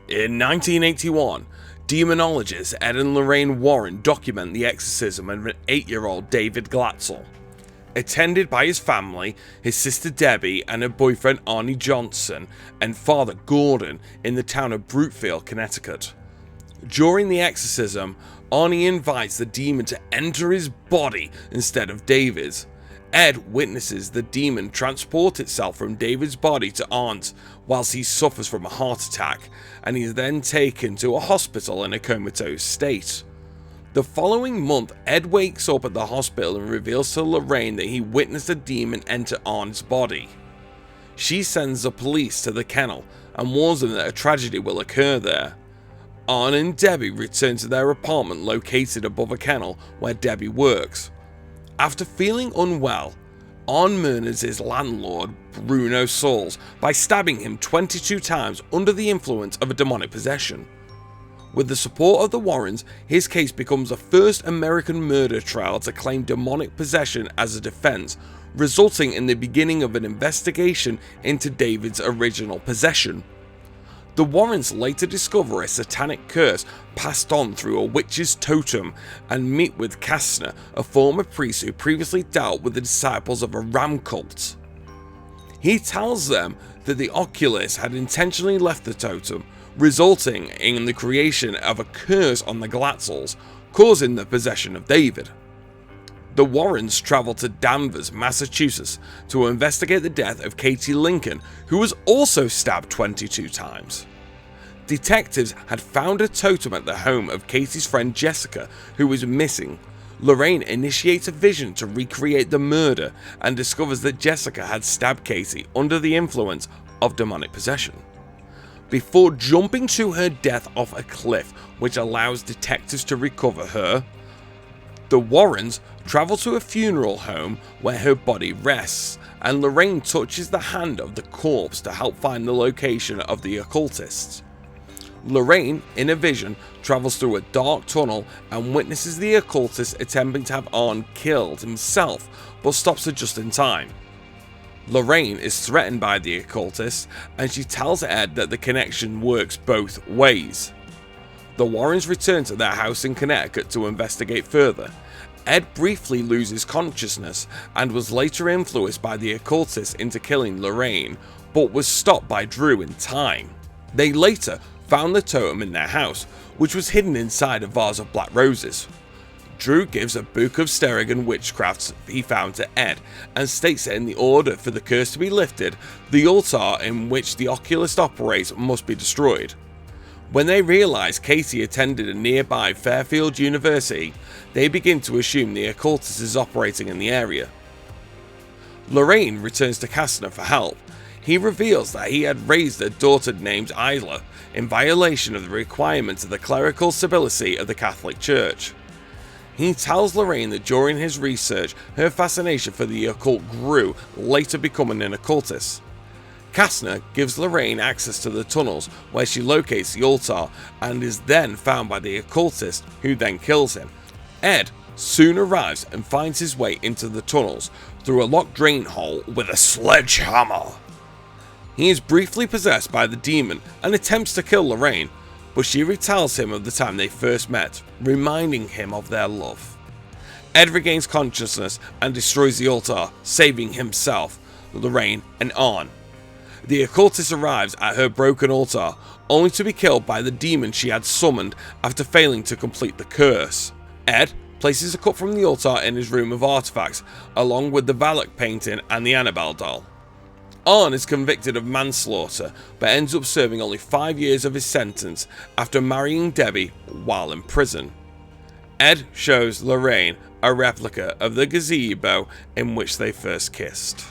In 1981, demonologists Ed and Lorraine Warren document the exorcism of an 8-year-old David Glatzel. Attended by his family, his sister Debbie and her boyfriend Arnie Johnson and father Gordon in the town of Brookfield, Connecticut. During the exorcism, Arnie invites the demon to enter his body instead of David's. Ed witnesses the demon transport itself from David's body to Arne's whilst he suffers from a heart attack, and he is then taken to a hospital in a comatose state. The following month, Ed wakes up at the hospital and reveals to Lorraine that he witnessed a demon enter Arne's body. She sends the police to the kennel and warns them that a tragedy will occur there. Arne and Debbie return to their apartment located above a kennel where Debbie works. After feeling unwell, Arne murders his landlord, Bruno Sauls, by stabbing him 22 times under the influence of a demonic possession. With the support of the Warrens, his case becomes the first American murder trial to claim demonic possession as a defense, resulting in the beginning of an investigation into David's original possession. The Warrens later discover a satanic curse passed on through a witch's totem and meet with Kastner, a former priest who previously dealt with the disciples of a ram cult. He tells them that the oculist had intentionally left the totem, resulting in the creation of a curse on the Glatzels, causing the possession of David. The Warrens travel to Danvers, Massachusetts to investigate the death of Katie Lincoln, who was also stabbed 22 times. Detectives had found a totem at the home of Katie's friend Jessica, who was missing. Lorraine initiates a vision to recreate the murder and discovers that Jessica had stabbed Katie under the influence of demonic possession, before jumping to her death off a cliff, which allows detectives to recover her. The Warrens travel to a funeral home where her body rests, and Lorraine touches the hand of the corpse to help find the location of the occultists. Lorraine, in a vision, travels through a dark tunnel and witnesses the occultist attempting to have Arne killed himself, but stops her just in time. Lorraine is threatened by the occultist, and she tells Ed that the connection works both ways. The Warrens return to their house in Connecticut to investigate further. Ed briefly loses consciousness and was later influenced by the occultist into killing Lorraine, but was stopped by Drew in time. They later found the totem in their house, which was hidden inside a vase of black roses. Drew gives a book of Sterrigan witchcrafts he found to Ed and states that in the order for the curse to be lifted, the altar in which the oculist operates must be destroyed. When they realize Katie attended a nearby Fairfield University, they begin to assume the occultist is operating in the area. Lorraine returns to Kastner for help. He reveals that he had raised a daughter named Isla in violation of the requirements of the clerical stability of the Catholic Church. He tells Lorraine that during his research, her fascination for the occult grew, later becoming an occultist. Kastner gives Lorraine access to the tunnels where she locates the altar and is then found by the occultist, who then kills him. Ed soon arrives and finds his way into the tunnels through a locked drain hole with a sledgehammer. He is briefly possessed by the demon and attempts to kill Lorraine, but she retells him of the time they first met, reminding him of their love. Ed regains consciousness and destroys the altar, saving himself, Lorraine, and Arne. The occultist arrives at her broken altar, only to be killed by the demon she had summoned after failing to complete the curse. Ed places a cup from the altar in his room of artifacts, along with the Valak painting and the Annabelle doll. Arne is convicted of manslaughter, but ends up serving only 5 years of his sentence after marrying Debbie while in prison. Ed shows Lorraine a replica of the gazebo in which they first kissed.